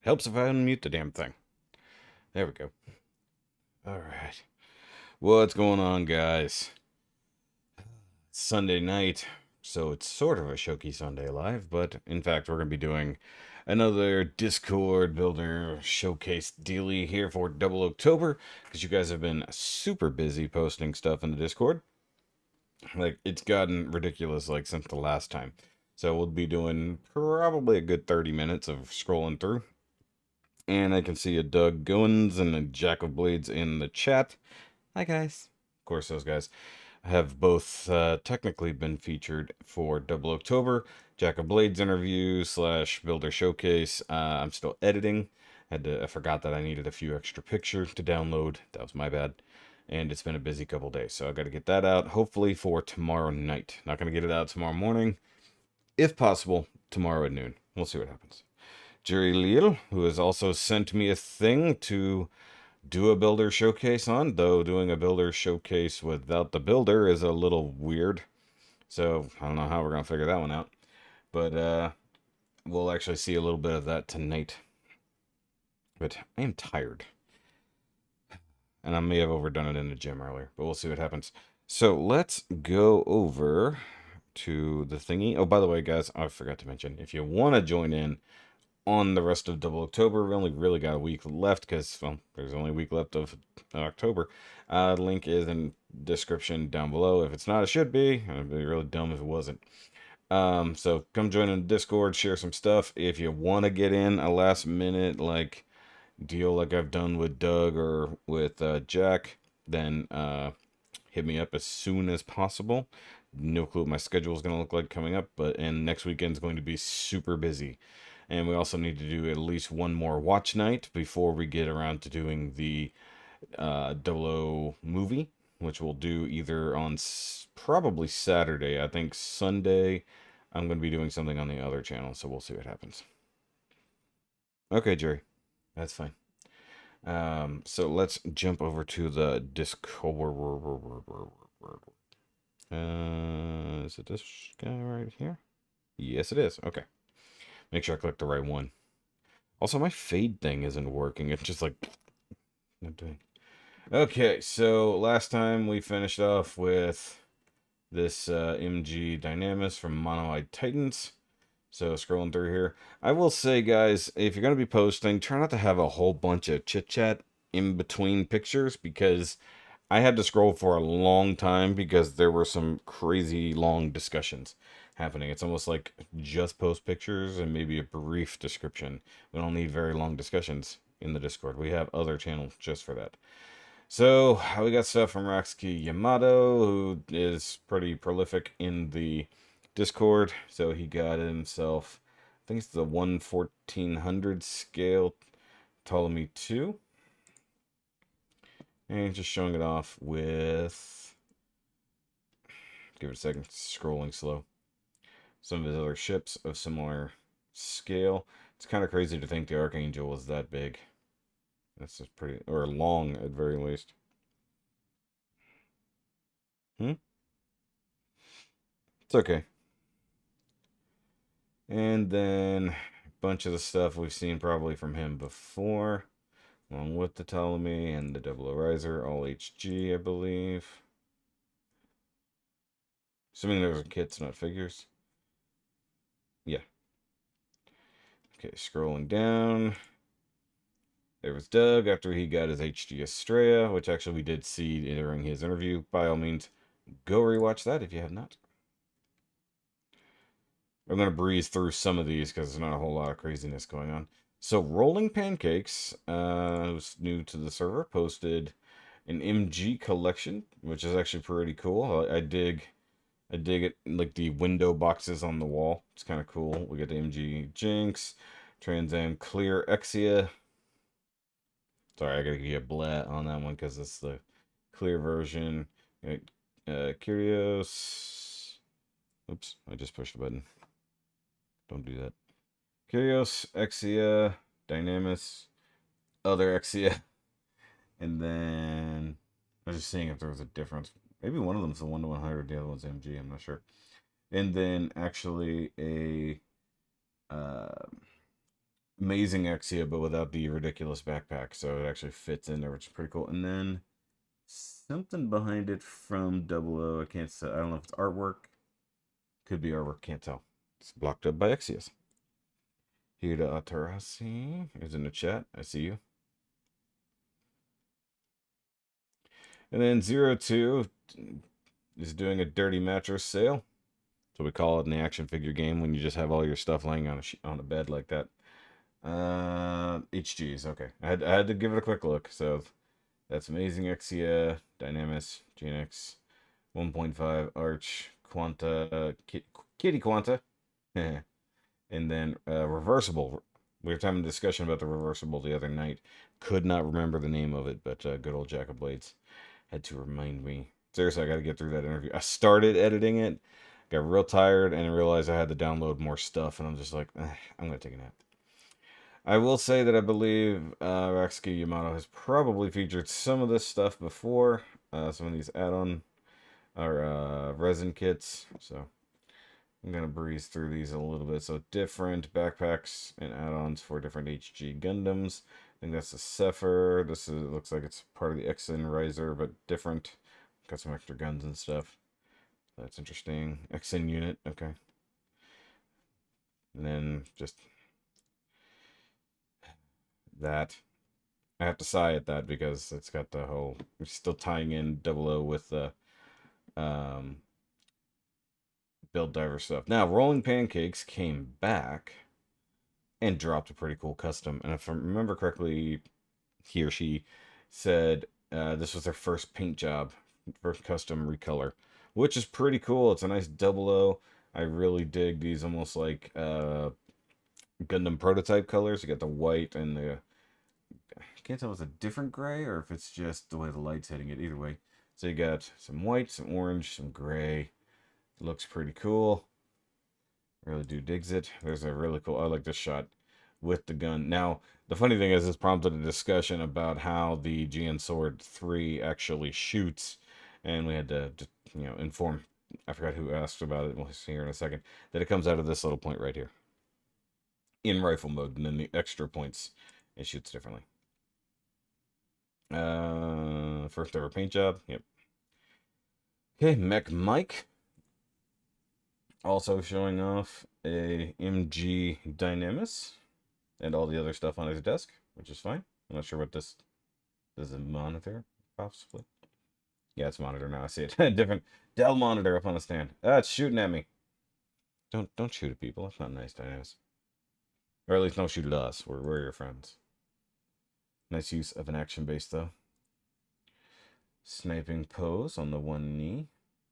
Helps if I unmute the damn thing. There we go. Alright. What's going on, guys? It's Sunday night, so it's sort of a Shoki Sunday live, but in fact, we're going to be doing another Discord builder showcase dealy here for Double October, because you guys have been super busy posting stuff in the Discord. Like, it's gotten ridiculous, like, since the last time. So we'll be doing probably a good 30 minutes of scrolling through. And I can see a Doug Goins and a Jack of Blades in the chat. Hi, guys. Of course, those guys have both technically been featured for Double October. Jack of Blades interview / builder showcase. I'm still editing. I forgot that I needed a few extra pictures to download. That was my bad. And it's been a busy couple days, so I got to get that out. Hopefully for tomorrow night. Not going to get it out tomorrow morning. If possible, tomorrow at noon. We'll see what happens. Jerry Leal, who has also sent me a thing to do a builder showcase on, though doing a builder showcase without the builder is a little weird. So I don't know how we're going to figure that one out. But we'll actually see a little bit of that tonight. But I am tired. And I may have overdone it in the gym earlier, but we'll see what happens. So let's go over to the thingy. Oh, by the way, guys, I forgot to mention, if you want to join in on the rest of Double October, we only really got a week left because, well, there's only a week left of October. The link is in description down below. If it's not, it should be. It'd be really dumb if it wasn't. So come join in the Discord, share some stuff. If you want to get in a last minute, like, deal like I've done with Doug or with Jack, then hit me up as soon as possible. No clue what my schedule is going to look like coming up, and next weekend's going to be super busy. And we also need to do at least one more watch night before we get around to doing the 00 movie, which we'll do either on probably Saturday. I think Sunday I'm going to be doing something on the other channel, so we'll see what happens. Okay, Jerry. That's fine. So let's jump over to the Discord. Is it this guy right here? Yes, it is. Okay. Make sure I click the right one. Also, my fade thing isn't working. It's just like... not doing... Okay, so last time we finished off with this MG Dynamis from Mono-Eyed Titans. So scrolling through here. I will say, guys, if you're going to be posting, try not to have a whole bunch of chit-chat in between pictures, because I had to scroll for a long time because there were some crazy long discussions happening. It's almost like just post pictures and maybe a brief description. We don't need very long discussions in the Discord. We have other channels just for that. So we got stuff from Roxky Yamato, who is pretty prolific in the Discord. So he got himself, I think it's the 1/1400 scale Ptolemy 2. And just showing it off with, give it a second, scrolling slow, some of his other ships of similar scale. It's kind of crazy to think the Archangel was that big. That's just pretty, or long at very least. It's okay. And then a bunch of the stuff we've seen probably from him before, along with the Ptolemy and the Double Riser, all HG, I believe. Assuming those are kits, not figures. Yeah. Okay, scrolling down. There was Doug after he got his HG Estrella, which actually we did see during his interview. By all means, go rewatch that if you have not. I'm going to breeze through some of these because there's not a whole lot of craziness going on. So Rolling Pancakes, who's new to the server, posted an MG collection, which is actually pretty cool. I dig it, like the window boxes on the wall. It's kind of cool. We got the MG Jinx, Trans Am Clear Exia. Sorry, I gotta give you a blat on that one because it's the clear version. Curios. Oops, I just pushed a button. Don't do that. Curios, Exia, Dynamis, other Exia. And then I was just seeing if there was a difference. Maybe one of them's the 1/100, the other one's MG, I'm not sure. And then actually a amazing Exia, but without the ridiculous backpack, so it actually fits in there, which is pretty cool. And then something behind it from 00. I can't say. I don't know if it's artwork. Could be artwork. Can't tell. It's blocked up by Exias. Hida Atarasi is in the chat. I see you. And then 02 is doing a dirty mattress sale. So we call it in the action figure game when you just have all your stuff laying on a bed like that. HGs. Okay, I had to give it a quick look. So that's Amazing Exia, Dynamis, GNX, 1.5 Arch, Quanta, Kitty Quanta, and then Reversible. We were having a discussion about the Reversible the other night. Could not remember the name of it, but good old Jack of Blades had to remind me. Seriously, I got to get through that interview. I started editing it, got real tired, and realized I had to download more stuff, and I'm just like, I'm going to take a nap. I will say that I believe Raxki Yamato has probably featured some of this stuff before, some of these add-on or resin kits, so I'm going to breeze through these a little bit. So different backpacks and add-ons for different HG Gundams. I think that's the Zephyr. This looks like it's part of the Exin Riser, but different. Got some extra guns and stuff. That's interesting. Exin unit, okay. And then just that. I have to sigh at that because it's got the whole, we're still tying in 00 with the Build Diver stuff. Now, Rolling Pancakes came back and dropped a pretty cool custom. And if I remember correctly, he or she said this was their first paint job, first custom recolor, which is pretty cool. It's a nice 00. I really dig these almost like Gundam prototype colors. You got the white and the, I can't tell if it's a different gray or if it's just the way the light's hitting it. Either way. So you got some white, some orange, some gray. Looks pretty cool. Really do digs it. There's a really cool, I like this shot with the gun. Now, the funny thing is this prompted a discussion about how the GN Sword 3 actually shoots. And we had to inform, I forgot who asked about it, we'll see here in a second, that it comes out of this little point right here. In rifle mode, and then the extra points, it shoots differently. First ever paint job, yep. Okay, Mech Mike. Also showing off a MG Dynamis and all the other stuff on his desk, which is fine. I'm not sure what this is. A monitor, possibly. Yeah, it's a monitor now. I see it. Different Dell monitor up on the stand. Ah, it's shooting at me. Don't shoot at people. That's not nice, Dynamis. Or at least don't shoot at us. We're your friends. Nice use of an action base though. Sniping pose on the one knee.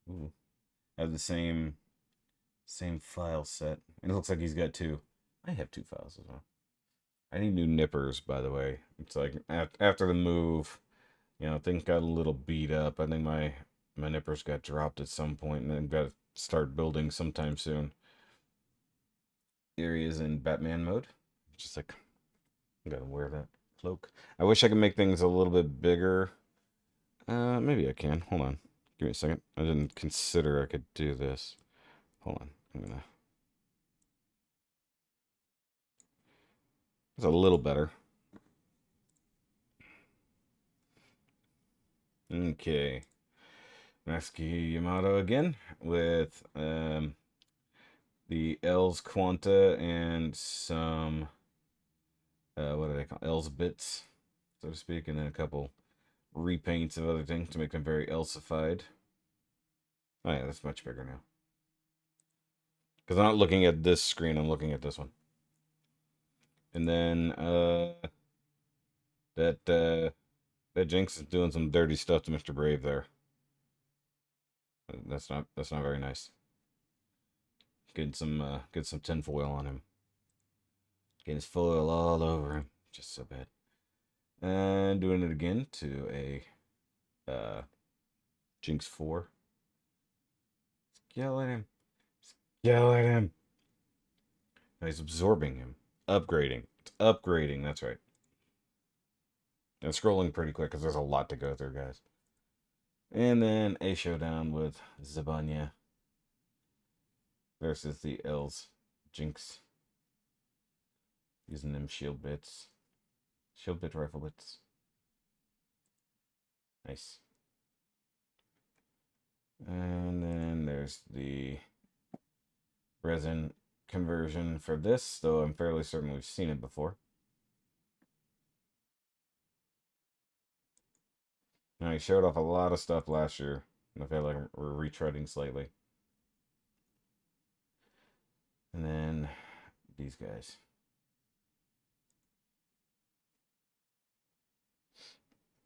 Ooh. Have the same file set. And it looks like he's got two. I have two files as well. I need new nippers, by the way. It's like after the move, things got a little beat up. I think my nippers got dropped at some point, and then got to start building sometime soon. Here he is in Batman mode. Just like, I gotta wear that cloak. I wish I could make things a little bit bigger. Maybe I can. Hold on. Give me a second. I didn't consider I could do this. Hold on. It's a little better. Okay. Masaki Yamato again with the L's Quanta and some what do they call L's bits, so to speak, and then a couple repaints of other things to make them very Elsified. Oh yeah, that's much bigger now. Because I'm not looking at this screen, I'm looking at this one. And then that Jinx is doing some dirty stuff to Mr. Brave there. That's not very nice. Get some tinfoil on him. Getting his foil all over him. Just so bad. And doing it again to a Jinx 4. Yell at him. Yell at him. Now he's absorbing him. Upgrading. It's upgrading, that's right. And scrolling pretty quick because there's a lot to go through, guys. And then a showdown with Zabanya versus the L's Jinx. Using them shield bits. Shield bit rifle bits. Nice. And then there's the resin conversion for this, though I'm fairly certain we've seen it before. Now, I showed off a lot of stuff last year, and I feel like we're retreading slightly. And then these guys.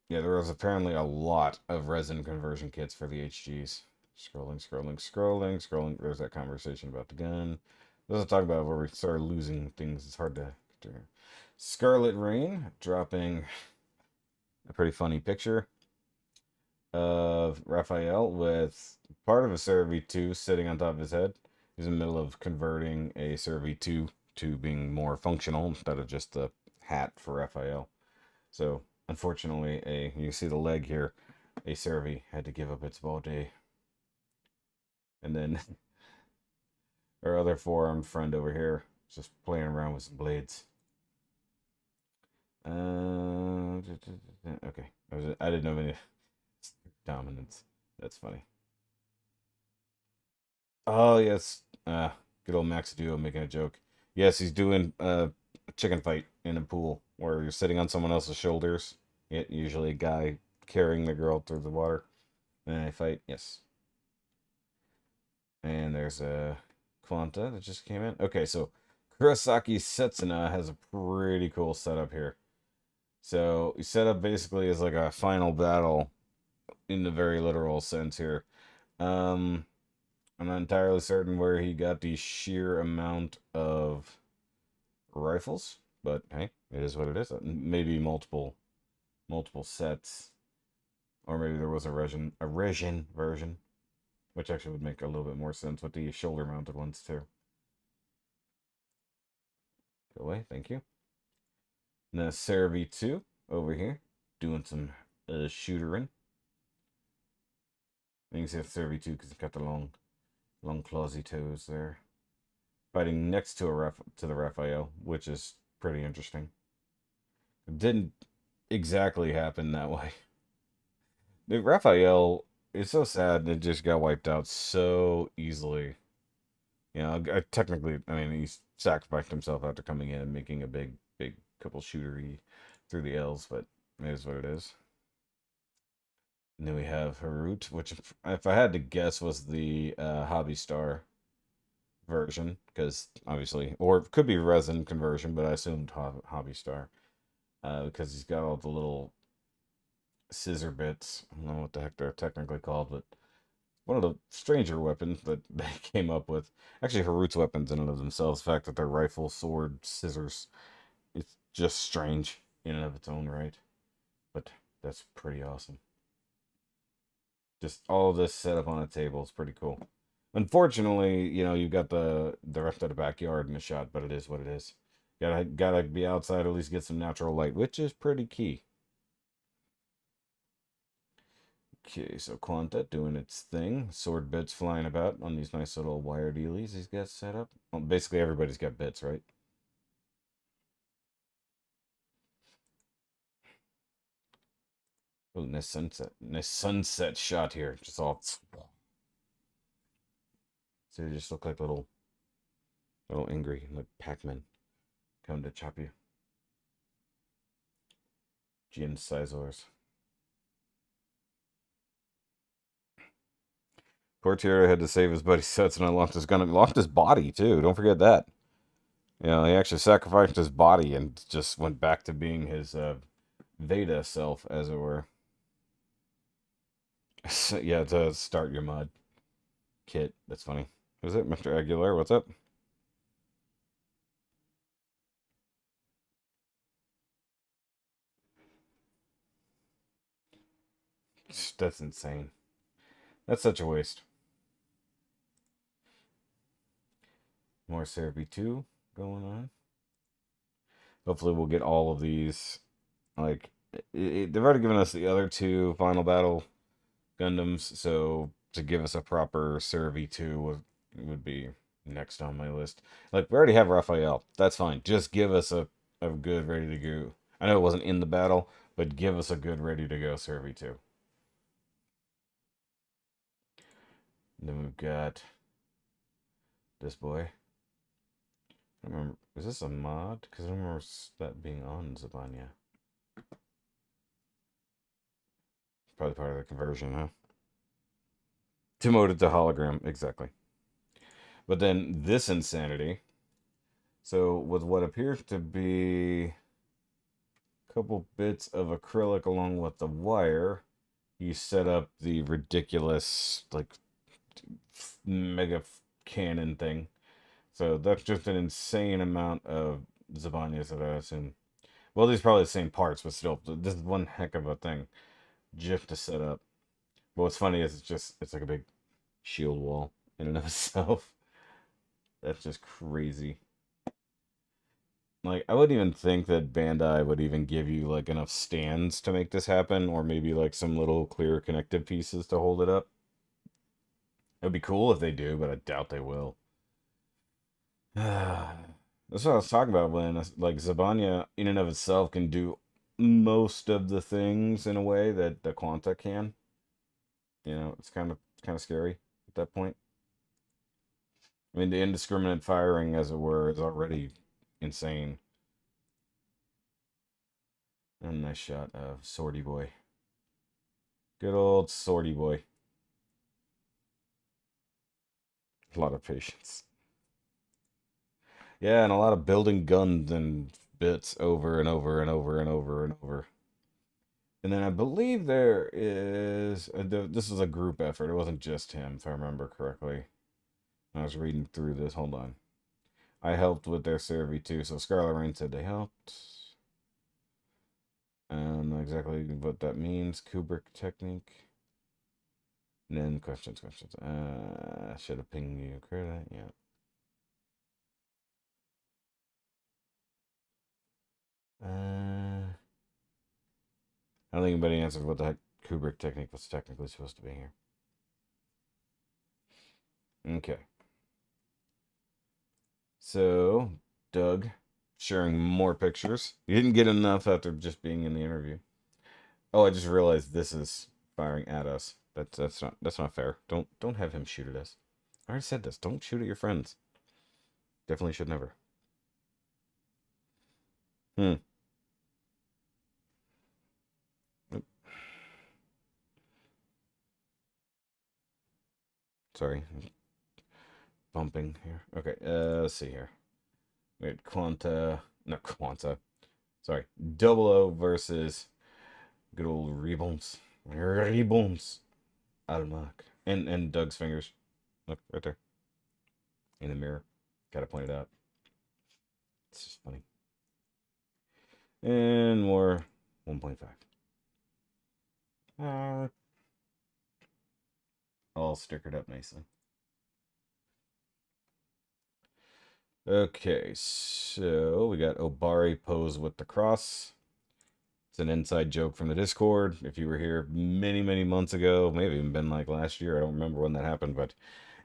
Yeah, there was apparently a lot of resin conversion kits for the HGs. Scrolling. There's that conversation about the gun. Let's talk about where we started losing things. It's hard to do. Scarlet Rain dropping a pretty funny picture of Raphael with part of a Serv 2 sitting on top of his head. He's in the middle of converting a Serv 2 to being more functional instead of just the hat for Raphael. So, unfortunately, you see the leg here, a Servi had to give up its bow day. And then our other forearmed friend over here just playing around with some blades. Okay. I didn't know any dominance. That's funny. Oh, yes. Good old Max Duo making a joke. Yes, he's doing a chicken fight in a pool where you're sitting on someone else's shoulders. Usually a guy carrying the girl through the water. And then they fight. Yes. And there's a Quanta that just came in. Okay, so Kurosaki Setsuna has a pretty cool setup here. So he set up basically as like a final battle in the very literal sense here. I'm not entirely certain where he got the sheer amount of rifles, but hey, it is what it is. Maybe multiple sets, or maybe there was a Regin version, which actually would make a little bit more sense with the shoulder mounted ones too. Go away, thank you. And then Serv 2 over here doing some shootering. You can see it's Serv 2 because it's got the long clawsy toes there. Fighting next to the Raphael, which is pretty interesting. It didn't exactly happen that way. The Raphael is so sad it just got wiped out so easily. You know, I mean, he sacrificed himself after coming in and making a big couple shootery through the L's, but it is what it is. And then we have Harut, which, if I had to guess, was the Hobby Star version, because obviously, or it could be resin conversion, but I assumed Hobby Star, because he's got all the little scissor bits. I don't know what the heck they're technically called, but one of the stranger weapons that they came up with. Actually, Harut's weapons in and of themselves, the fact that they're rifle, sword, scissors, it's just strange in and of its own right. But that's pretty awesome. Just all this set up on a table is pretty cool. Unfortunately, you know, you've got the rest of the backyard in the shot, but it is what it is. Gotta be outside, at least get some natural light, which is pretty key. Okay, so Quanta doing its thing. Sword bits flying about on these nice little wire dealies he's got set up. Well, basically everybody's got bits, right? Oh, nice sunset shot here. Just all. So they just look like little angry, like Pac-Man coming to chop you. Gin Sizors. Portier had to save his buddy Sets and unlocked his gun. Locked his body too. Don't forget that. You know, he actually sacrificed his body and just went back to being his Veda self, as it were. Yeah, to start your mod kit. That's funny. Who's it, Mr. Aguilar? What's up? That's insane. That's such a waste. More Serv 2 going on. Hopefully we'll get all of these. Like, they've already given us the other two Final Battle Gundams, so to give us a proper Serv 2 would be next on my list. Like, we already have Raphael. That's fine. Just give us a good ready to go. I know it wasn't in the battle, but give us a good ready to go Survey too. Then we've got this boy. I don't remember. Is this a mod? Because I don't remember that being on Zabanya. Probably part of the conversion, huh? Demoted to hologram, exactly. But then this insanity. So with what appears to be a couple bits of acrylic along with the wire, you set up the ridiculous like mega cannon thing. So that's just an insane amount of Zabanias that I assume. Well, these are probably the same parts, but still, this is one heck of a thing just to set up. But what's funny is it's like a big shield wall in and of itself. That's just crazy. Like, I wouldn't even think that Bandai would even give you like enough stands to make this happen, or maybe like some little clear connective pieces to hold it up. It would be cool if they do, but I doubt they will. That's what I was talking about when like Zabanya in and of itself can do most of the things in a way that the Quanta can. You know, it's kind of scary at that point. I mean, the indiscriminate firing, as it were, is already insane. A nice shot of Swordy Boy. Good old Swordy Boy. A lot of patience. Yeah, and a lot of building guns and bits over and over and over and over and over. And then I believe there is... this is a group effort. It wasn't just him, if I remember correctly. I was reading through this. Hold on. I helped with their survey too. So Scarlet Rain said they helped. I don't know exactly what that means. Kubrick technique. And then questions. Should have pinged you credit. Yeah. I don't think anybody answered what the heck Kubrick technique was technically supposed to be here. Okay. So, Doug sharing more pictures. You didn't get enough after just being in the interview. Oh, I just realized this is firing at us. That's not fair. Don't have him shoot at us. I already said this. Don't shoot at your friends. Definitely should never. Hmm. Oop. Sorry. Bumping here. Okay, let's see here. We had Quanta. Not Quanta. Sorry. Double O versus good old Rebones. Rebones. Almac. And Doug's fingers. Look, right there. In the mirror. Gotta point it out. It's just funny. And more 1.5. All stickered up nicely. Okay, so we got Obari pose with the cross. It's an inside joke from the Discord. If you were here many, many months ago, maybe even been like last year, I don't remember when that happened, but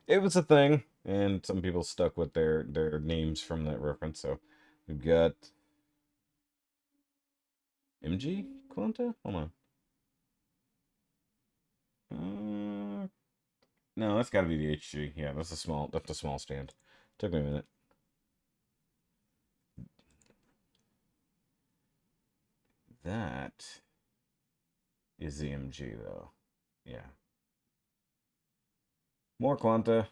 it was a thing, and some people stuck with their names from that reference. So we've got MG Quanta? Hold on. No, that's got to be the HG. Yeah, that's a small stand. Took me a minute. That is the MG though. Yeah. More Quanta.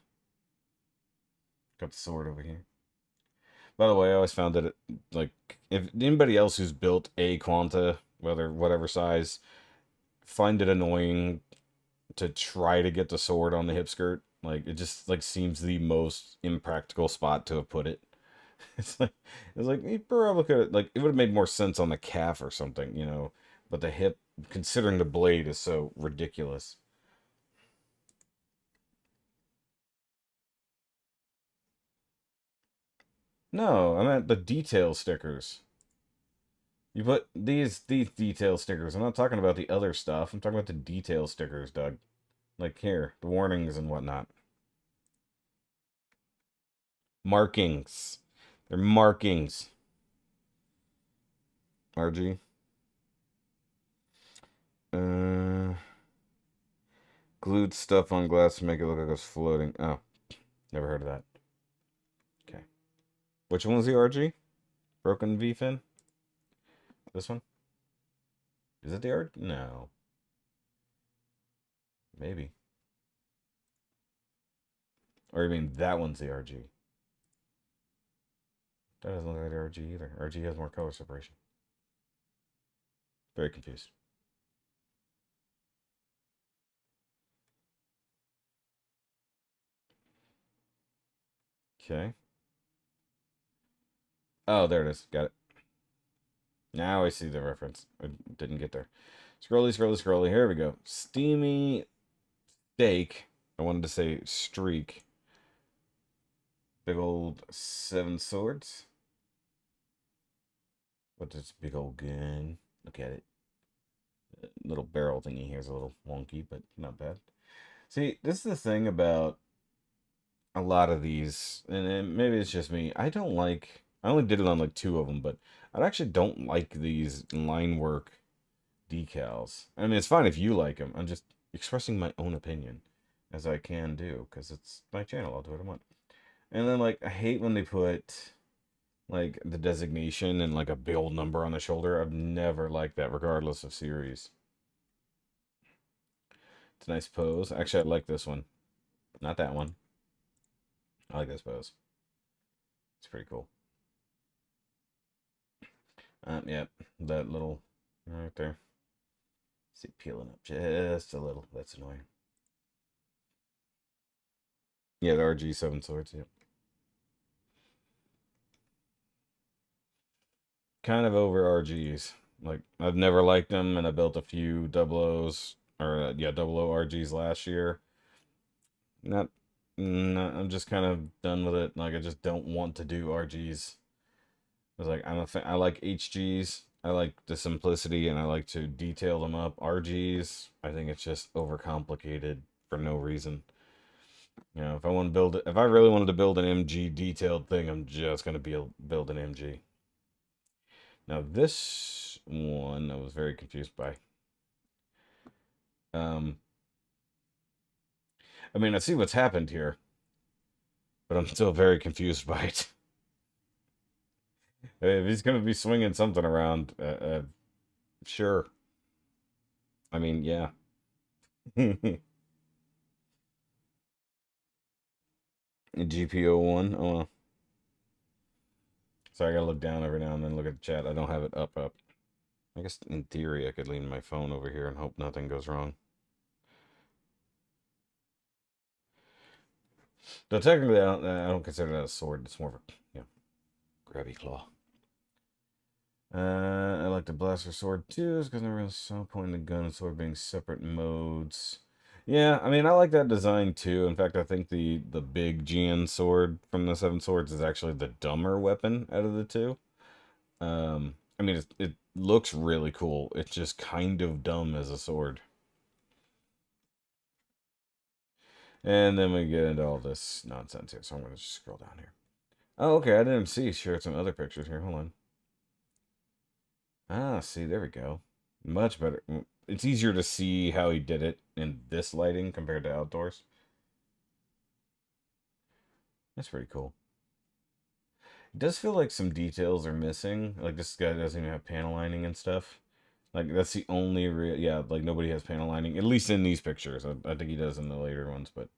Got the sword over here. By the way, I always found that like if anybody else who's built a Quanta, whatever size, find it annoying to try to get the sword on the hip skirt. Like it just like seems the most impractical spot to have put it. It's like you probably could like it would have made more sense on the calf or something, you know. But the hip, considering the blade is so ridiculous. No, I meant the detail stickers. You put these detail stickers. I'm not talking about the other stuff. I'm talking about the detail stickers, Doug. Like here, the warnings and whatnot. Markings. They're markings. RG. Uh, Glued stuff on glass to make it look like it's floating. Oh, never heard of that. Okay. Which one was the RG? Broken V fin? This one? Is it the RG? No. Maybe. Or you mean that one's the RG? That doesn't look like the RG either. RG has more color separation. Very confused. Okay. Oh, there it is. Got it. Now I see the reference. I didn't get there. Scrolly, scrolly, scrolly. Here we go. Steamy steak. I wanted to say streak. Big old 7 swords. What this big old gun? Look at it. Little barrel thingy here is a little wonky, but not bad. See, this is the thing about a lot of these, and maybe it's just me. I don't like. I only did it on like 2 of them, but I actually don't like these line work decals. I mean, it's fine if you like them. I'm just expressing my own opinion, as I can do, because it's my channel. I'll do what I want. And then, like, I hate when they put like the designation and like a big old number on the shoulder. I've never liked that, regardless of series. It's a nice pose. Actually, I like this one, not that one. I like this pose. It's pretty cool. Yep, that little right there. See, peeling up just a little. That's annoying. Yeah, the RG 7 swords. Yep. Kind of over RGs. Like, I've never liked them, and I built a few double O's, or yeah, double O RGs last year. Not, I'm just kind of done with it. Like, I just don't want to do RGs. I was like, I like HGs. I like the simplicity, and I like to detail them up. RGs, I think it's just overcomplicated for no reason. You know, if I want to build it, if I really wanted to build an MG detailed thing, I'm just gonna build an MG. Now this one I was very confused by. Um, I mean, I see what's happened here, but I'm still very confused by it. If he's gonna be swinging something around, sure. I mean, yeah. GPO1. Oh, well. So I gotta look down every now and then, look at the chat. I don't have it up. I guess in theory I could lean my phone over here and hope nothing goes wrong. Though technically I don't consider that a sword. It's more of a, grabby claw. I like the blaster sword too, because there was some point in the gun and sword being separate modes. Yeah, I mean, I like that design too. In fact, I think the big GN sword from the 7 swords is actually the dumber weapon out of the 2. I mean, it looks really cool. It's just kind of dumb as a sword. And then we get into all this nonsense here, so I'm going to just scroll down here. Oh, okay, I didn't see. Shared some other pictures here. Hold on. Ah, see, there we go. Much better. It's easier to see how he did it in this lighting compared to outdoors. That's pretty cool. It does feel like some details are missing. Like, this guy doesn't even have panel lining and stuff. Like, that's the only real... Yeah, like, nobody has panel lining. At least in these pictures. I think he does in the later ones, but...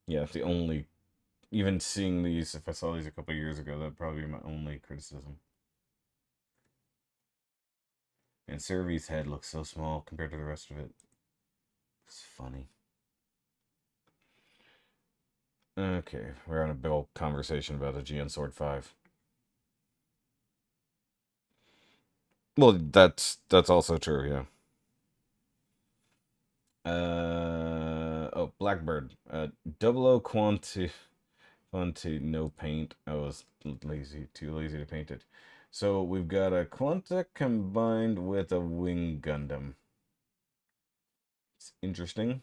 Yeah, it's the only... Even seeing these, if I saw these a couple years ago, that'd probably be my only criticism. And Cervi's head looks so small compared to the rest of it. It's funny. Okay, we're on a big old conversation about the GN Sword 5. Well, that's also true, yeah. Oh, Blackbird. Double O Quanti, no paint. I was too lazy to paint it. So we've got a Quanta combined with a Wing Gundam. It's interesting.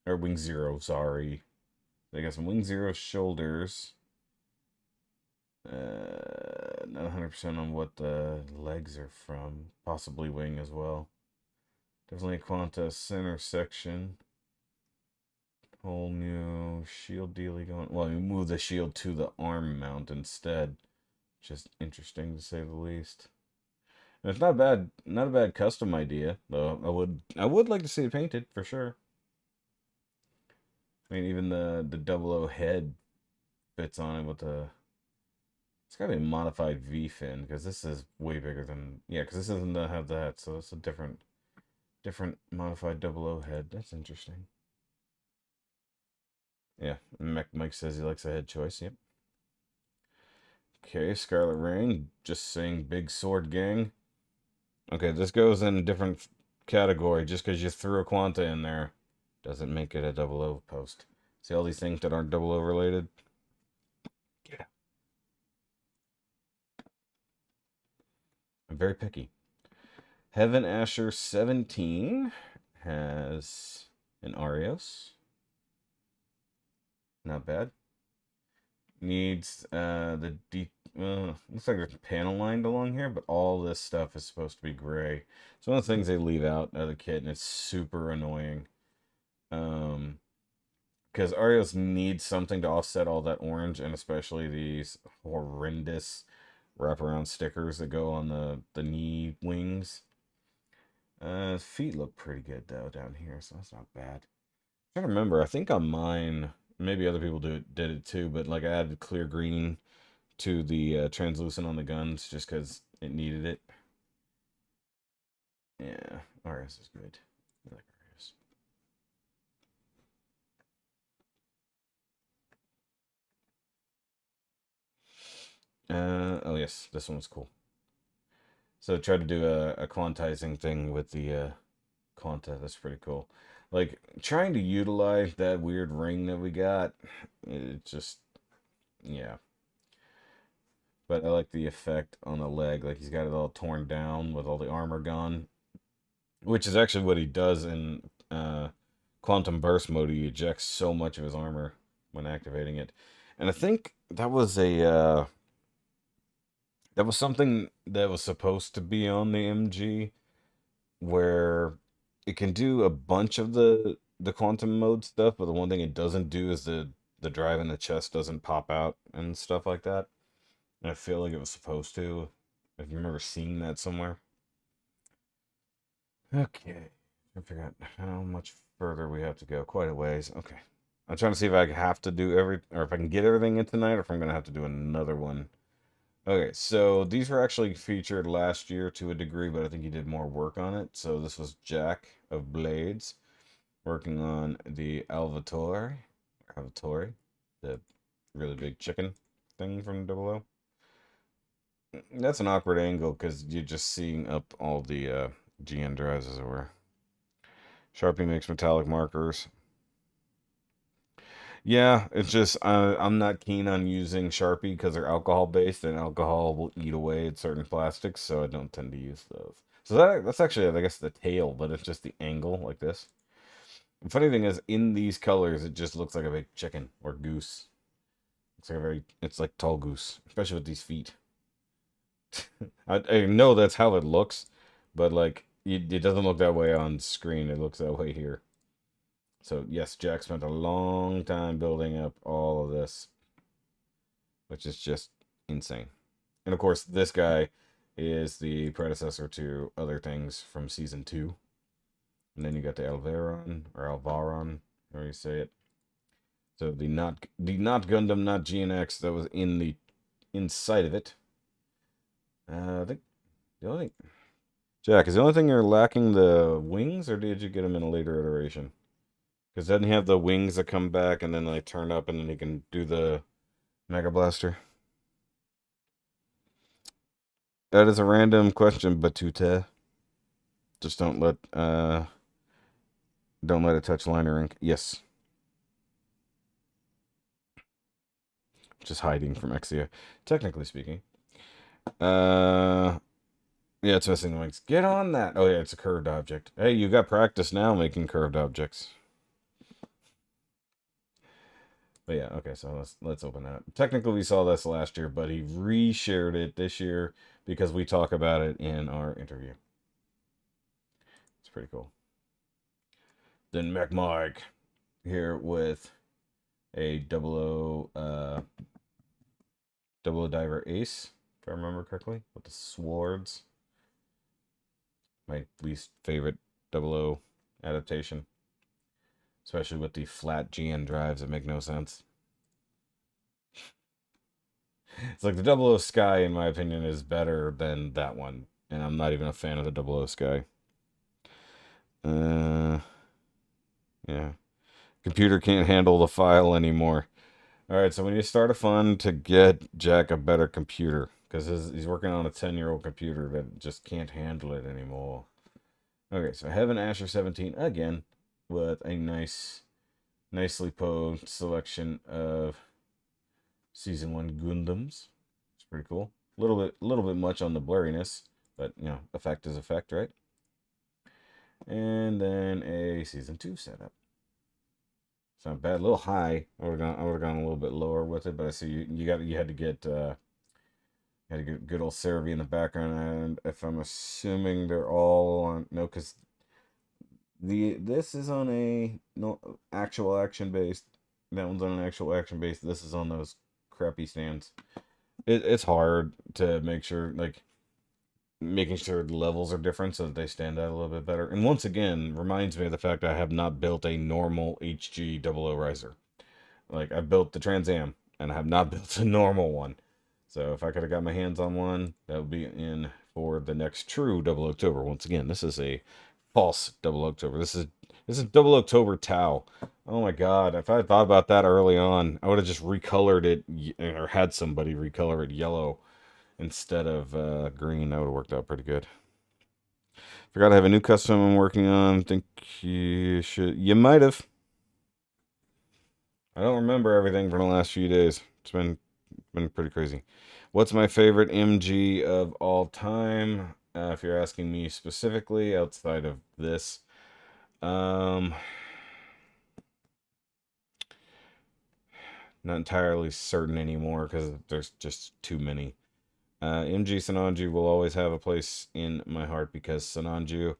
Or Wing Zero, sorry. They got some Wing Zero shoulders. Not 100% on what the legs are from. Possibly wing as well. Definitely a Quanta center section. Whole new shield dealy going. Well, you move the shield to the arm mount instead. Just interesting to say the least. And it's not a bad custom idea though. I would like to see it painted for sure. I mean, even the double O head fits on it with the. It's gotta be a modified V fin because this is way bigger than because this doesn't have that, so it's a different modified double O head. That's interesting. Yeah, Mike says he likes a head choice. Yep. Okay, Scarlet Rain, just saying big sword gang. Okay, this goes in a different category. Just because you threw a Quanta in there doesn't make it a double O post. See all these things that aren't double O related? Yeah. I'm very picky. Heaven Asher 17 has an Arios. Not bad. Needs the deep. Looks like there's panel lined along here, but all this stuff is supposed to be gray. It's one of the things they leave out of the kit, and it's super annoying. Because Arios needs something to offset all that orange, and especially these horrendous wraparound stickers that go on the knee wings. Feet look pretty good though down here, so that's not bad. I'm trying to remember. I think on mine, maybe other people did it too, but like I added clear green to the translucent on the guns just because it needed it. Yeah, RS is good. I like RS. Oh yes, this one's cool. So try to do a quantizing thing with the Quanta. That's pretty cool. Like trying to utilize that weird ring that we got. It just yeah. But I like the effect on the leg. Like he's got it all torn down with all the armor gone. Which is actually what he does in Quantum Burst mode. He ejects so much of his armor when activating it. And I think that was something that was supposed to be on the MG where it can do a bunch of the quantum mode stuff, but the one thing it doesn't do is the drive in the chest doesn't pop out and stuff like that. And I feel like it was supposed to. If you remember seeing that somewhere. Okay. I forgot how much further we have to go. Quite a ways. Okay. I'm trying to see if I have to do or if I can get everything in tonight, or if I'm gonna have to do another one. Okay, so these were actually featured last year to a degree, but I think he did more work on it. So this was Jack of Blades working on the Alvatore, the really big chicken thing from Double O. That's an awkward angle because you're just seeing up all the GN drives, as it were. Sharpie makes metallic markers. Yeah, it's just I'm not keen on using Sharpie because they're alcohol based, and alcohol will eat away at certain plastics, so I don't tend to use those. So that's actually, I guess, the tail, but it's just the angle like this. The funny thing is, in these colors, it just looks like a big chicken or goose. It's like tall goose, especially with these feet. I know that's how it looks, but like it doesn't look that way on screen. It looks that way here. So yes, Jack spent a long time building up all of this, which is just insane. And of course, this guy is the predecessor to other things from season 2. And then you got the Alvaron or Alvaron, however you say it. So the not Gundam, not GNX that was inside of it. I think the only thing, Jack, is the only thing you're lacking the wings, or did you get them in a later iteration? Because doesn't he have the wings that come back and then they turn up and then he can do the Mega Blaster? That is a random question, Batuta. Just don't let it touch liner ink. Yes. Just hiding from Exia. Technically speaking. Yeah, it's missing the wings. Get on that. Oh yeah, it's a curved object. Hey, you got practice now making curved objects. But yeah, okay, so let's open that up. Technically, we saw this last year, but he reshared it this year because we talk about it in our interview. It's pretty cool. Then McMark here with a double O diver ace, if I remember correctly, with the swords. My least favorite double O adaptation, especially with the flat GN drives that make no sense. It's like the double O Sky, in my opinion, is better than that one, and I'm not even a fan of the double O Sky. Yeah. Computer can't handle the file anymore. All right, so we need to start a fund to get Jack a better computer because he's working on a 10-year-old computer that just can't handle it anymore. Okay, so Heaven Asher 17 again with a nicely posed selection of Season 1 Gundams. It's pretty cool. Little bit much on the blurriness, but you know, effect is effect, right? And then a Season 2 setup. It's not bad. A little high. I would have gone a little bit lower with it, but I see you had to get good old Cerevi in the background, and if I'm assuming they're all on no, because this is on a no actual action based. That one's on an actual action base. This is on those crappy stands. It's hard to make sure, like, making sure the levels are different so that they stand out a little bit better. And once again, reminds me of the fact I have not built a normal HG 00 riser. Like, I built the Trans Am, and I have not built a normal one. So if I could have got my hands on one, that would be in for the next true 00 Once again, this is a false 00. This is 00 Tau. Oh my god, if I had thought about that early on, I would have just recolored it, or had somebody recolor it yellow instead of green. That would have worked out pretty good. Forgot I have a new custom I'm working on. Think you might have. I don't remember everything from the last few days. It's been pretty crazy. What's my favorite MG of all time? If you're asking me specifically, outside of this, not entirely certain anymore because there's just too many. MG Sananju will always have a place in my heart because Sananju,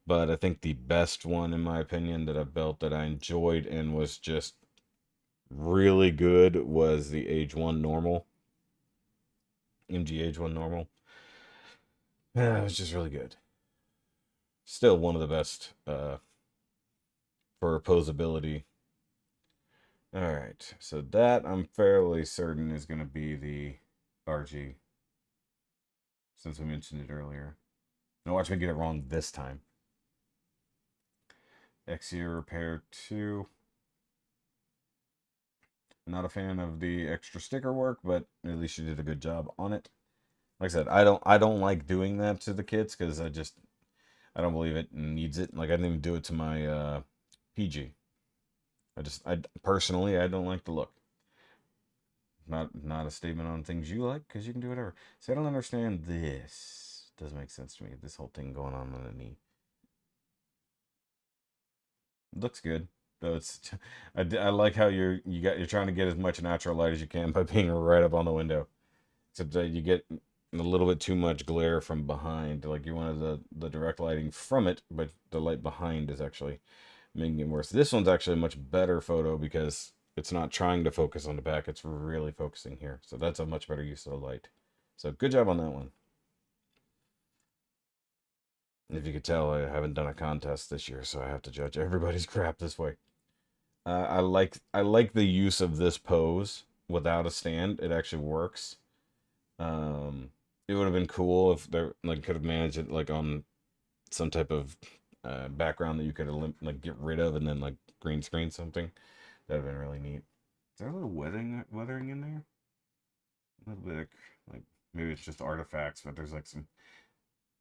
but I think the best one, in my opinion, that I built that I enjoyed and was just really good was the Age 1 Normal. MG Age 1 Normal. Yeah, it was just really good. Still one of the best for posability. Alright, so that I'm fairly certain is going to be the RG, since we mentioned it earlier. Now watch me get it wrong this time. Exia Repair 2. Not a fan of the extra sticker work, but at least you did a good job on it. Like I said, I don't like doing that to the kits because I don't believe it needs it. Like, I didn't even do it to my PG. I personally, I don't like the look. Not a statement on things you like, because you can do whatever. See, I don't understand this. Doesn't make sense to me. This whole thing going on the knee. Looks good. Though I like how you're trying to get as much natural light as you can by being right up on the window. Except that you get a little bit too much glare from behind. Like, you wanted the direct lighting from it, but the light behind is actually making it worse. This one's actually a much better photo because it's not trying to focus on the back. It's really focusing here. So that's a much better use of the light. So good job on that one. If you could tell, I haven't done a contest this year, so I have to judge everybody's crap this way. I like the use of this pose without a stand. It actually works. It would have been cool if they like could have managed it like on some type of background that you could like get rid of and then like green screen something. That'd have been really neat. Is there a little weathering in there? A little bit like maybe it's just artifacts, but there's like some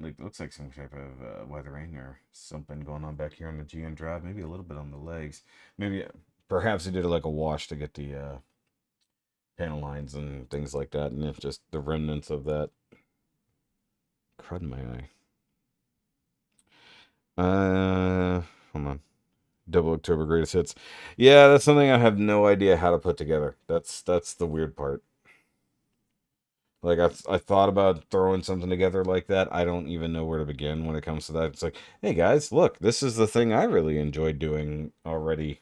like looks like some type of weathering or something going on back here on the GN drive. Maybe a little bit on the legs. Maybe perhaps they did like a wash to get the panel lines and things like that, and it's just the remnants of that. Crud in my eye. Hold on. Double October greatest hits. Yeah, that's something I have no idea how to put together. That's the weird part. Like I thought about throwing something together like that. I don't even know where to begin when it comes to that. It's like, hey guys, look, this is the thing I really enjoyed doing already.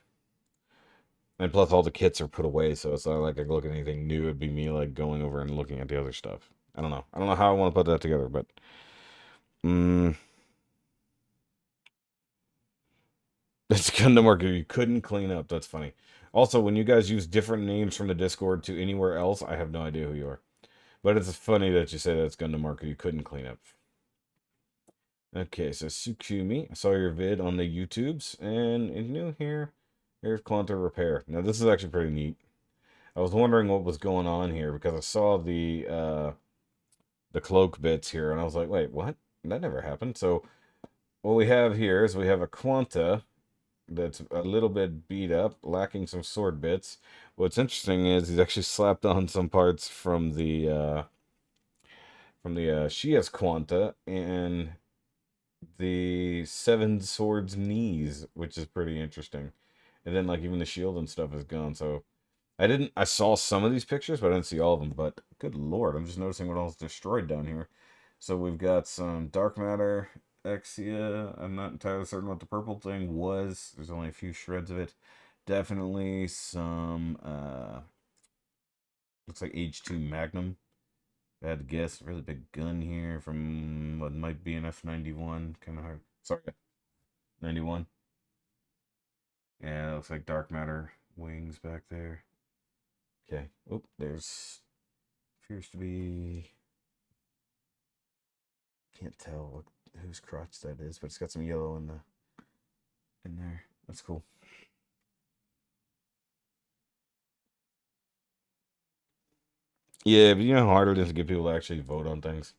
And plus, all the kits are put away, so it's not like I look at anything new. It'd be me like going over and looking at the other stuff. I don't know. I don't know how I want to put that together, but mm, it's Gundam marker you couldn't clean up. That's funny. Also, when you guys use different names from the Discord to anywhere else, I have no idea who you are. But it's funny that you say that it's Gundam marker you couldn't clean up. Okay, so Sukumi, I saw your vid on the YouTubes, and it's new here. Here's Quanta Repair. Now this is actually pretty neat. I was wondering what was going on here because I saw the cloak bits here, and I was like, wait, what? That never happened. So what we have here is we have a Quanta that's a little bit beat up, lacking some sword bits. What's interesting is he's actually slapped on some parts from the Shia's Quanta and the Seven Swords knees, which is pretty interesting. And then like even the shield and stuff is gone. So I saw some of these pictures, but I didn't see all of them. But good lord, I'm just noticing what all's destroyed down here. So we've got some dark matter, Exia. I'm not entirely certain what the purple thing was. There's only a few shreds of it. Definitely some looks like H2 Magnum. If I had to guess, really big gun here from what might be an F91. Kind of hard. Sorry, 91. Yeah, it looks like dark matter wings back there. Okay. Oh, there's appears to be, can't tell what, whose crotch that is, but it's got some yellow in there. That's cool. Yeah, but you know how hard it is to get people to actually vote on things.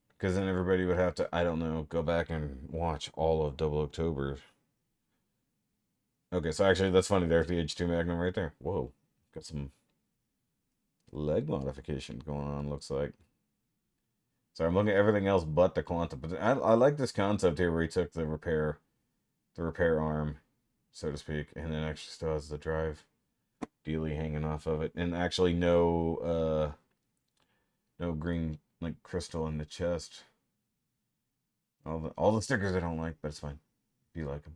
Because then everybody would have to, I don't know, go back and watch all of Double October. Okay, so actually, that's funny. There's the H2 Magnum right there. Whoa. Got some leg modification going on, looks like. So I'm looking at everything else but the Quantum. But I like this concept here where he took the repair arm, so to speak, and then actually still has the drive dealy hanging off of it. And actually no green like crystal in the chest. All the stickers I don't like, but it's fine. If you like them.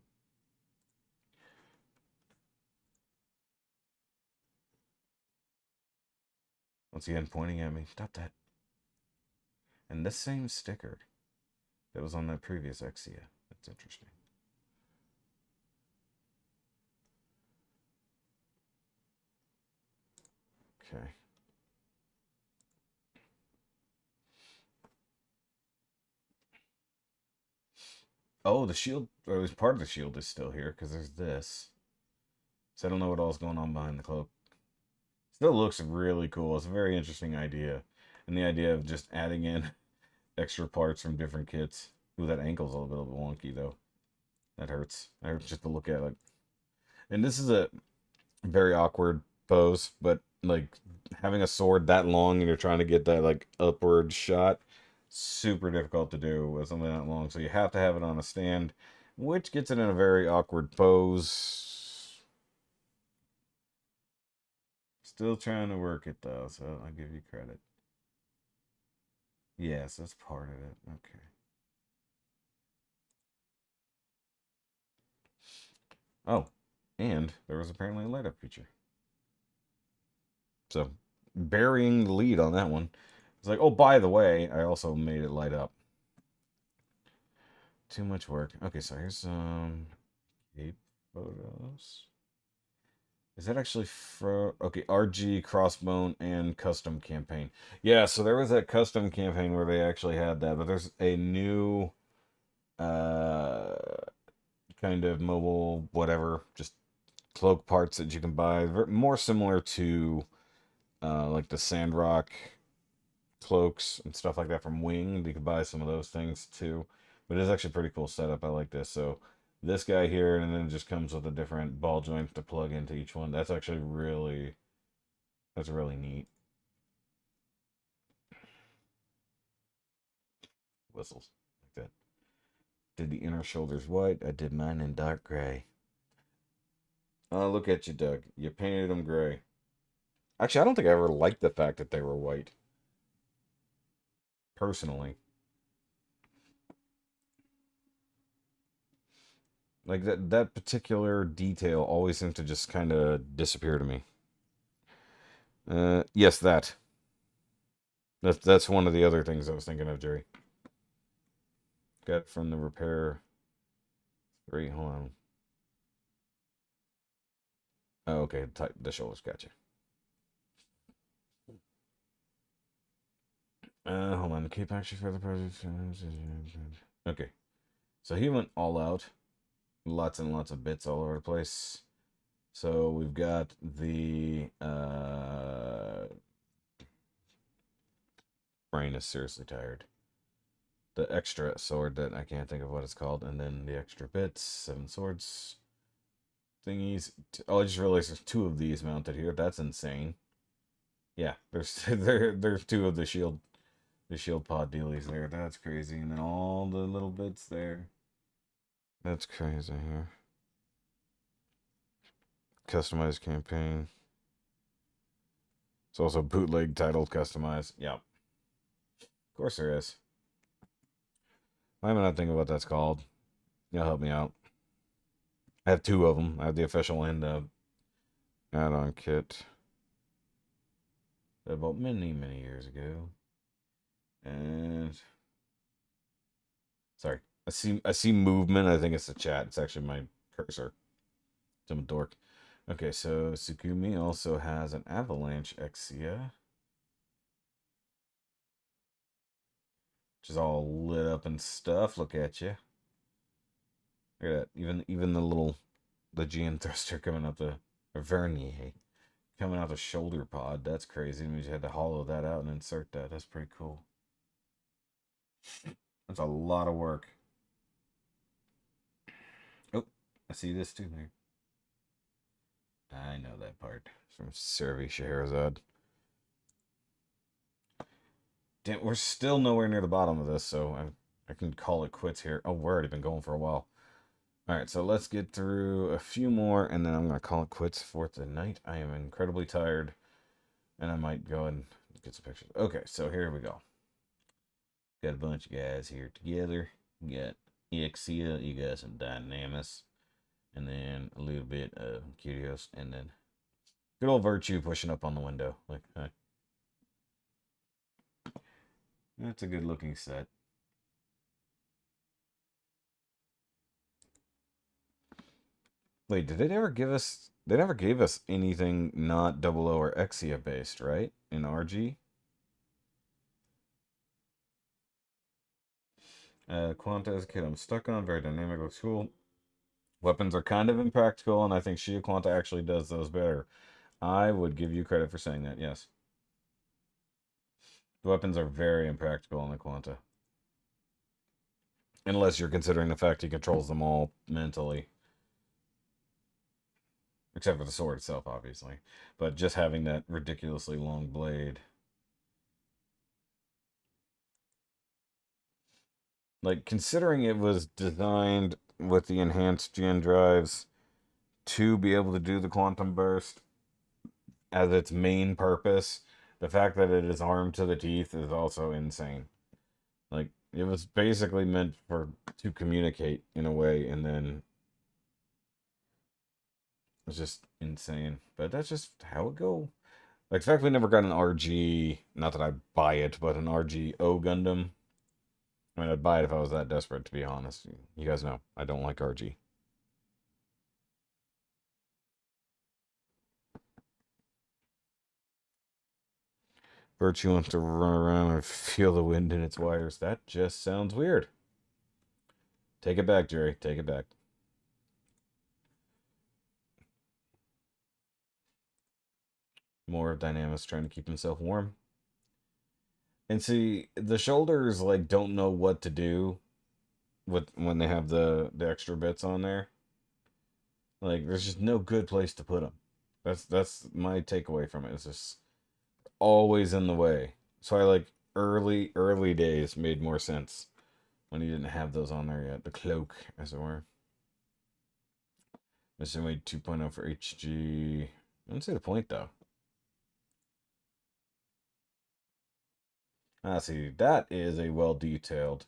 Once again, pointing at me. Stop that. And this same sticker that was on that previous Exia. That's interesting. Okay. Oh, the shield, or at least part of the shield is still here, because there's this. So I don't know what all's going on behind the cloak. Still looks really cool. It's a very interesting idea. And the idea of just adding in extra parts from different kits. Ooh, that ankle's a little bit wonky, though. That hurts. That hurts just to look at it. And this is a very awkward pose, but like having a sword that long and you're trying to get that like upward shot, super difficult to do with something that long. So you have to have it on a stand, which gets it in a very awkward pose. Still trying to work it though, so I'll give you credit. Yes, that's part of it. Okay. Oh, and there was apparently a light up feature. So burying the lead on that one. It's like, oh, by the way, I also made it light up. Too much work. Okay, so here's some cape photos. Is that actually for okay, RG Crossbone and custom campaign? Yeah, so there was that custom campaign where they actually had that, but there's a new uh kind of mobile whatever, just cloak parts that you can buy, more similar to like the Sandrock cloaks and stuff like that from Wing. You can buy some of those things too. But it's actually a pretty cool setup. I like this. So this guy here, and then it just comes with a different ball joint to plug into each one. That's actually that's really neat. Whistles like that. Did the inner shoulders white. I did mine in dark gray. Oh, look at you, Doug. You painted them gray. Actually, I don't think I ever liked the fact that they were white. Personally. Like that particular detail always seemed to just kind of disappear to me. Yes, that. That's one of the other things I was thinking of, Jerry. Got from the repair. Great, hold on. Oh, okay, the shoulders, gotcha. Hold on. Keep action for the project. Okay, so he went all out. Lots and lots of bits all over the place. So we've got the brain is seriously tired. The extra sword that I can't think of what it's called, and then the extra bits, 7 swords thingies. Oh, I just realized there's 2 of these mounted here. That's insane. Yeah, there's there's 2 of the shield pod dealies there. That's crazy. And then all the little bits there. That's crazy here. Customized campaign. It's also bootleg titled customized. Yep. Of course there is. Why am I not thinking what that's called? You'll help me out. I have 2 of them. I have the official and the add-on kit. That I bought many, many years ago. And sorry. I see movement. I think it's the chat. It's actually my cursor. I'm a dork. Okay, so Sukumi also has an avalanche Exia, which is all lit up and stuff. Look at you. Look at that. Even the GN thruster coming up the Vernier coming out the shoulder pod. That's crazy. I mean, you had to hollow that out and insert that. That's pretty cool. That's a lot of work. Oh, I see this too there. I know that part from Servi Scheherazade. Damn, we're still nowhere near the bottom of this, so I can call it quits here. Oh, we're already been going for a while. All right, so let's get through a few more, and then I'm going to call it quits for the night. I am incredibly tired, and I might go and get some pictures. Okay, so here we go. Got a bunch of guys here together. You got Ixia, you got some Dynamis, and then a little bit of Curios, and then good old Virtue pushing up on the window. Like, huh. That's a good looking set. Wait, did they ever give us... They never gave us anything not 00 or Exia based, right? In RG? Quanta kit I'm stuck on. Very dynamic, looks cool. Weapons are kind of impractical, and I think Shia Quanta actually does those better. I would give you credit for saying that, yes. The weapons are very impractical on the Quanta. Unless you're considering the fact he controls them all mentally. Except for the sword itself, obviously. But just having that ridiculously long blade. Like, considering it was designed with the enhanced gen drives to be able to do the quantum burst as its main purpose, the fact that it is armed to the teeth is also insane. Like, it was basically meant to communicate in a way, and then it's just insane. But that's just how it go. Like, the fact we never got an RG, not that I'd buy it, but an RG-O Gundam. I mean, I'd buy it if I was that desperate, to be honest. You guys know, I don't like RG. Virtue wants to run around and feel the wind in its wires. That just sounds weird. Take it back, Jerry. Take it back. More of Dynamis trying to keep himself warm. And see, the shoulders like don't know what to do with when they have the extra bits on there. Like, there's just no good place to put them. That's my takeaway from it. It's just always in the way. So I like early days made more sense when he didn't have those on there yet. The cloak, as it were. Mission Weight 2.0 for HG. I didn't see the point, though. Ah, see, that is a well-detailed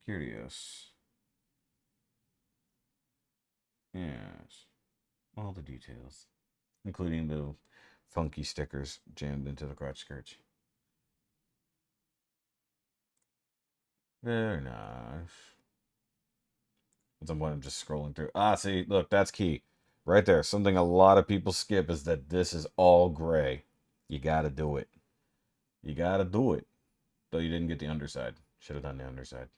Curious. Yes. All the details. Including the funky stickers jammed into the crotch skirts. Very nice. At some point, I'm just scrolling through. Ah, see, look, that's key. Right there. Something a lot of people skip is that this is all gray. You gotta do it. You gotta do it. Though you didn't get the underside. Should have done the underside.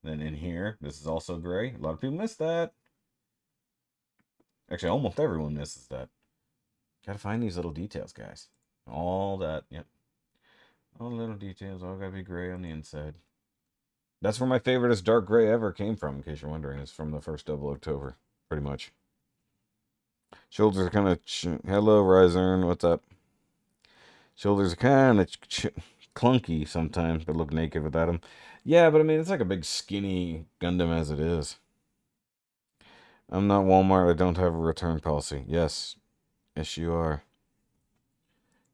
Then in here, this is also gray. A lot of people miss that. Actually, almost everyone misses that. Gotta find these little details, guys. All that, yep. All the little details, all gotta be gray on the inside. That's where my favoriteest dark gray ever came from, in case you're wondering. It's from the first 00CTOBER, pretty much. Shoulders are kind of... Hello, Ryzern, what's up? Shoulders are kind of clunky sometimes, but look naked without them. Yeah, but I mean, it's like a big skinny Gundam as it is. I'm not Walmart. I don't have a return policy. Yes. Yes, you are.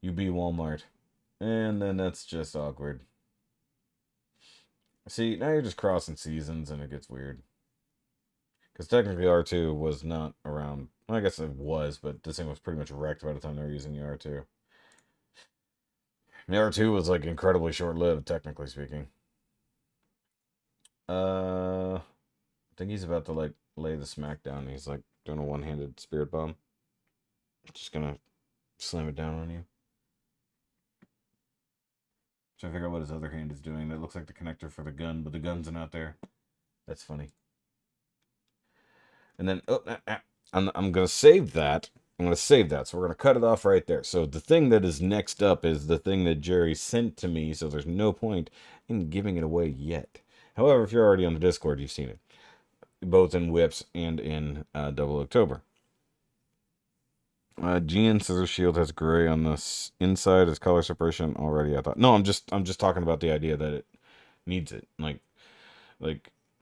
You be Walmart. And then that's just awkward. See, now you're just crossing seasons and it gets weird. Because technically R2 was not around. Well, I guess it was, but this thing was pretty much wrecked by the time they were using the R2. The R2 was like incredibly short-lived, technically speaking. I think he's about to like lay the smack down. He's like doing a one-handed spirit bomb. Just gonna slam it down on you. Trying to figure out what his other hand is doing. That looks like the connector for the gun, but the guns are not there. That's funny. And then, I'm going to save that. I'm going to save that. So we're going to cut it off right there. So the thing that is next up is the thing that Jerry sent to me. So there's no point in giving it away yet. However, if you're already on the Discord, you've seen it. Both in Whips and in 00CTOBER. GN Scissor Shield has gray on the inside as color separation already. I thought. No, I'm just talking about the idea that it needs it. Like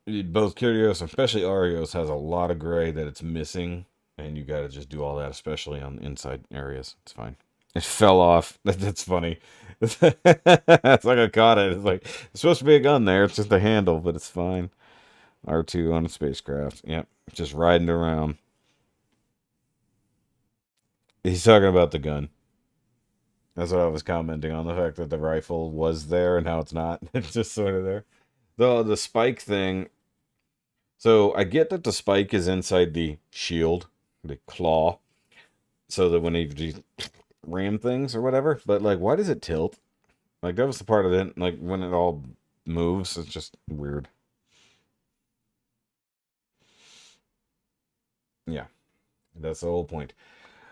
both Curios, especially Arios, has a lot of gray that it's missing, and you got to just do all that, especially on the inside areas. It's fine. It fell off. That's funny. It's like I caught it. It's like it's supposed to be a gun there. It's just a handle, but it's fine. R2 on a spacecraft. Yep, just riding around. He's talking about the gun. That's what I was commenting on, the fact that the rifle was there and how it's not. It's just sort of there. The spike thing. So I get that the spike is inside the shield, the claw, so that when you ram things or whatever. But like, why does it tilt? Like that was the part of it. Like when it all moves, it's just weird. Yeah, that's the whole point.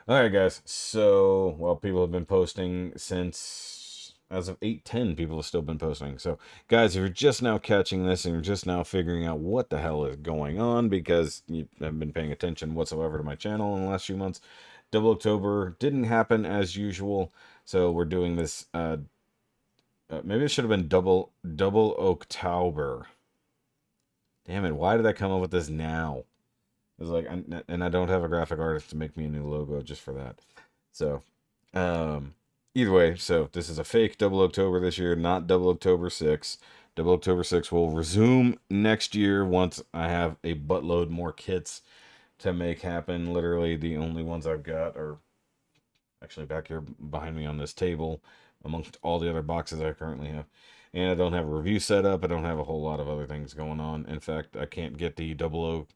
All right, guys. So, well, people have been posting since, as of 8:10, people have still been posting. So, guys, if you're just now catching this and you're just now figuring out what the hell is going on because you haven't been paying attention whatsoever to my channel in the last few months, 00CTOBER didn't happen as usual. So, we're doing this, maybe it should have been 00CTOBER. Damn it, why did I come up with this now? It's like, and I don't have a graphic artist to make me a new logo just for that. So, either way, so this is a fake 00CTOBER this year, not 00CTOBER 6. 00CTOBER 6 will resume next year once I have a buttload more kits to make happen. Literally, the only ones I've got are actually back here behind me on this table, amongst all the other boxes I currently have. And I don't have a review set up. I don't have a whole lot of other things going on. In fact, I can't get the 00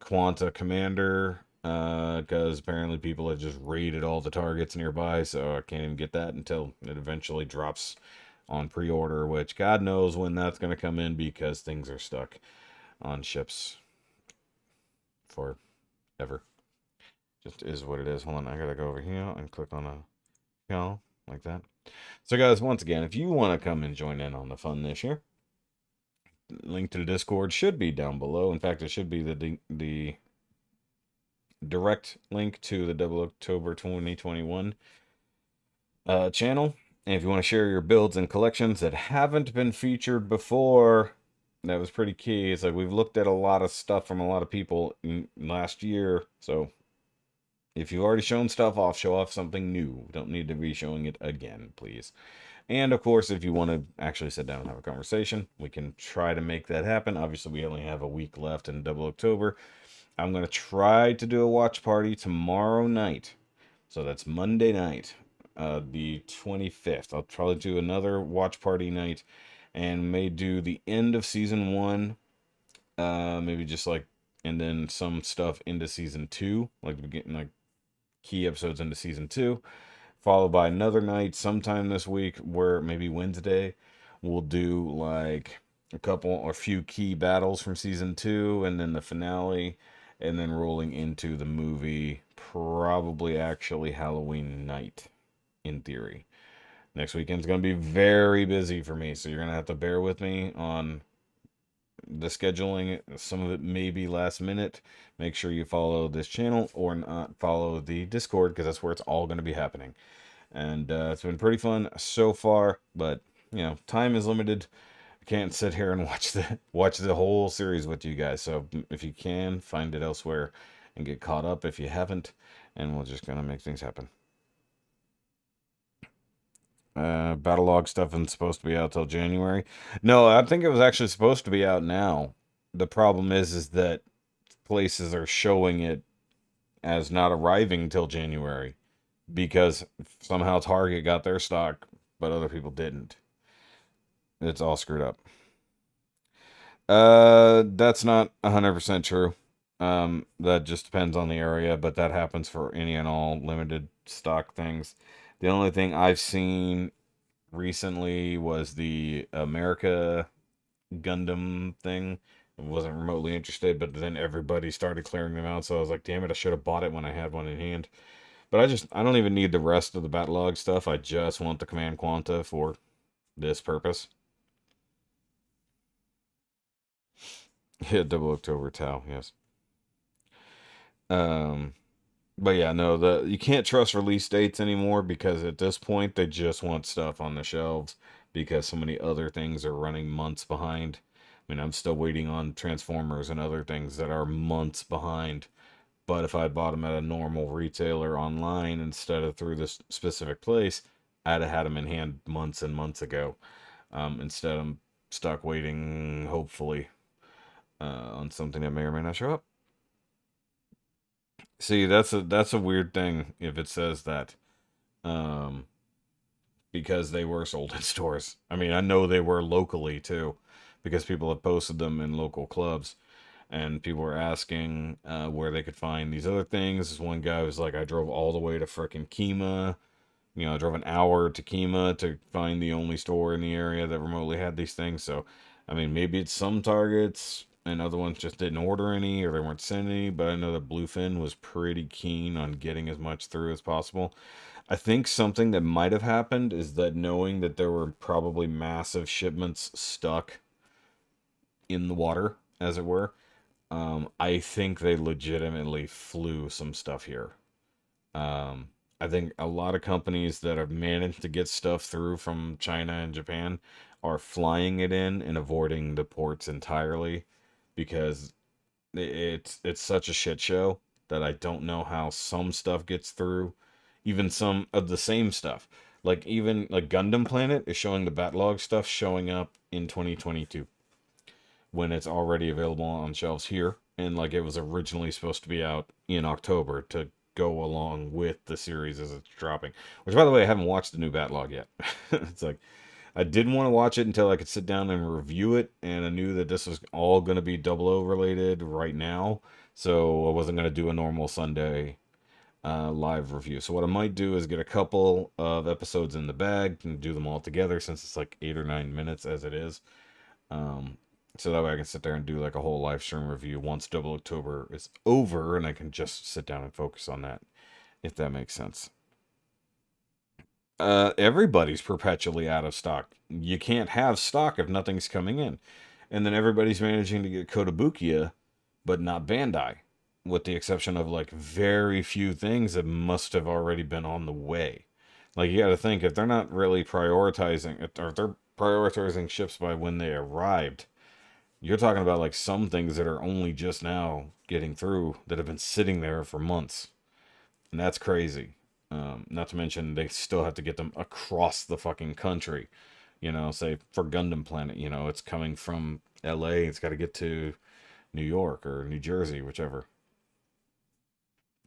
Quanta Commander because apparently people have just raided all the targets nearby, so I can't even get that until it eventually drops on pre-order, which God knows when that's going to come in because things are stuck on ships forever. Just is what it is. Hold on, I gotta go over here and click on a like that. So guys, once again, if you want to come and join in on the fun this year, link to the Discord should be down below. In fact, it should be the direct link to the 00CTOBER 2021 channel. And if you want to share your builds and collections that haven't been featured before, That was pretty key. It's like we've looked at a lot of stuff from a lot of people last year, so if you've already shown stuff off, show off something new. We don't need to be showing it again, please. And of course, if you want to actually sit down and have a conversation, we can try to make that happen. Obviously, we only have a week left in Double October. I'm going to try to do a watch party tomorrow night. So that's Monday night, the 25th. I'll probably do another watch party night and may do the end of season one. Maybe just like, and then some stuff into season two, like getting like key episodes into season two, followed by another night sometime this week where maybe Wednesday we'll do like a couple or a few key battles from season two and then the finale and then rolling into the movie, probably actually Halloween night in theory. Next weekend's going to be very busy for me, so you're going to have to bear with me on the scheduling. Some of it may be last minute. Make sure you follow this channel or not follow the Discord because that's where it's all going to be happening. And it's been pretty fun so far, but you know, time is limited. I can't sit here and watch the whole series with you guys. So if you can, find it elsewhere and get caught up if you haven't, and we're just gonna make things happen. Battle log stuff isn't supposed to be out till January. No, I think it was actually supposed to be out now. The problem is that places are showing it as not arriving till January because somehow Target got their stock, but other people didn't. It's all screwed up. That's not 100% true. That just depends on the area, but that happens for any and all limited stock things. The only thing I've seen recently was the America Gundam thing. I wasn't remotely interested, but then everybody started clearing them out, so I was like, damn it, I should have bought it when I had one in hand. But I don't even need the rest of the Batlog stuff. I just want the Command Quanta for this purpose. Yeah, Double October Tau, yes. Um, but yeah, no, you can't trust release dates anymore because at this point they just want stuff on the shelves because so many other things are running months behind. I mean, I'm still waiting on Transformers and other things that are months behind. But if I bought them at a normal retailer online instead of through this specific place, I'd have had them in hand months and months ago. Instead, I'm stuck waiting, hopefully, on something that may or may not show up. See, that's a weird thing if it says that, um, because they were sold in stores. I mean, I know they were locally too, because people have posted them in local clubs, and people were asking where they could find these other things. This one guy was like, I drove all the way to frickin' Kima. You know, I drove an hour to Kima to find the only store in the area that remotely had these things. So, I mean, maybe it's some Targets and other ones just didn't order any or they weren't sending any. But I know that Bluefin was pretty keen on getting as much through as possible. I think something that might have happened is that knowing that there were probably massive shipments stuck in the water, as it were, I think they legitimately flew some stuff here. Um, I think a lot of companies that have managed to get stuff through from China and Japan are flying it in and avoiding the ports entirely because it's such a shit show that I don't know how some stuff gets through, even some of the same stuff. Like even like Gundam Planet is showing the Batlog stuff showing up in 2022 when it's already available on shelves here and like it was originally supposed to be out in October to go along with the series as it's dropping. Which by the way, I haven't watched the new Batlog yet. It's like I didn't want to watch it until I could sit down and review it, and I knew that this was all going to be 00 related right now, so I wasn't going to do a normal Sunday live review. So what I might do is get a couple of episodes in the bag and do them all together since it's like 8 or 9 minutes as it is. So that way I can sit there and do like a whole live stream review once 00 October is over, and I can just sit down and focus on that, if that makes sense. Everybody's perpetually out of stock. You can't have stock if nothing's coming in. And then everybody's managing to get Kotobukiya, but not Bandai, with the exception of like very few things that must have already been on the way. Like you got to think if they're not really prioritizing, or if they're prioritizing ships by when they arrived, You're talking about like some things that are only just now getting through that have been sitting there for months. And that's crazy. Not to mention they still have to get them across the fucking country. You know, say for Gundam Planet, you know, it's coming from LA, it's got to get to New York or New Jersey, whichever.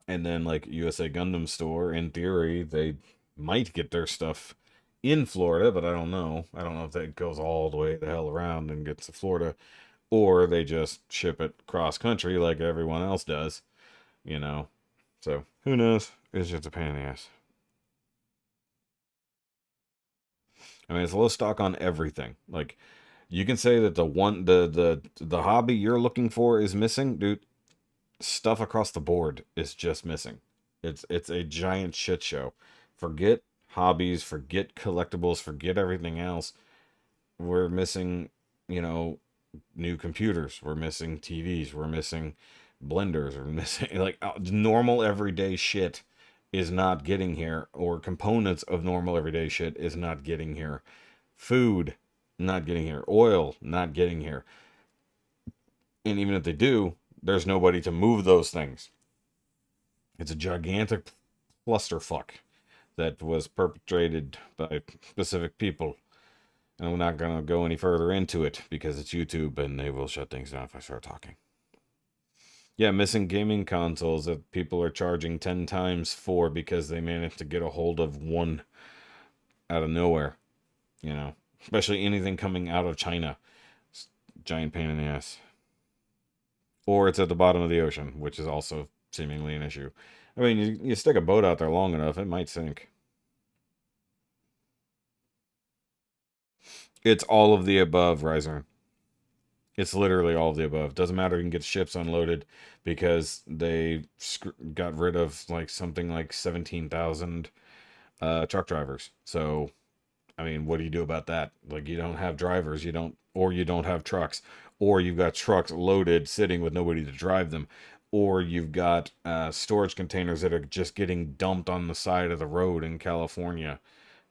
And then like USA Gundam Store, in theory, they might get their stuff in Florida, but I don't know. I don't know if that goes all the way the hell around and gets to Florida, or they just ship it cross country like everyone else does, you know. So who knows? It's just a pain in the ass. I mean, it's low stock on everything. Like you can say that the hobby you're looking for is missing, dude. Stuff across the board is just missing. It's a giant shit show. Forget hobbies, forget collectibles, forget everything else. We're missing, you know, new computers. We're missing TVs. We're missing blenders. We're missing like normal everyday shit is not getting here, or components of normal everyday shit is not getting here. Food not getting here. Oil not getting here. And even if they do, there's nobody to move those things. It's a gigantic clusterfuck that was perpetrated by specific people. And we're not going to go any further into it because it's YouTube and they will shut things down if I start talking. Yeah, missing gaming consoles that people are charging 10 times for because they managed to get a hold of one out of nowhere, you know. Especially anything coming out of China. It's a giant pain in the ass. Or it's at the bottom of the ocean, which is also seemingly an issue. I mean, you stick a boat out there long enough, it might sink. It's all of the above, Riser. It's literally all of the above. Doesn't matter. You can get ships unloaded because they got rid of like something like 17,000 truck drivers. So, I mean, what do you do about that? Like, you don't have drivers, you don't have trucks, or you've got trucks loaded sitting with nobody to drive them, or you've got storage containers that are just getting dumped on the side of the road in California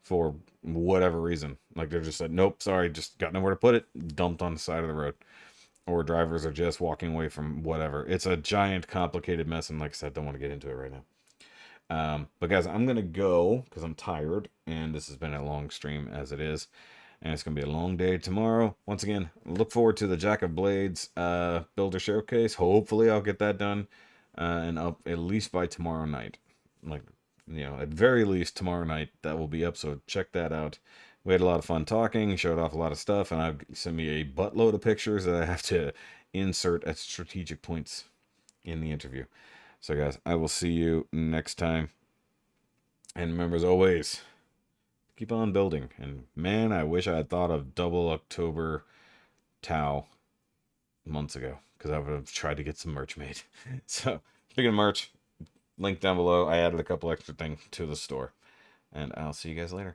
for whatever reason. Like, they're just like, nope, sorry, just got nowhere to put it, dumped on the side of the road. Or drivers are just walking away from whatever. It's a giant, complicated mess, and like I said, don't want to get into it right now. But guys, I'm gonna go because I'm tired, and this has been a long stream as it is, and it's gonna be a long day tomorrow. Once again, look forward to the Jack of Blades builder showcase. Hopefully, I'll get that done and up at least by tomorrow night. Like, you know, at very least tomorrow night that will be up. So check that out. We had a lot of fun talking, showed off a lot of stuff, and I've sent me a buttload of pictures that I have to insert at strategic points in the interview. So, guys, I will see you next time. And remember, as always, keep on building. And man, I wish I had thought of 00CTOBER Tau months ago, because I would have tried to get some merch made. So, speaking of merch, link down below. I added a couple extra things to the store. And I'll see you guys later.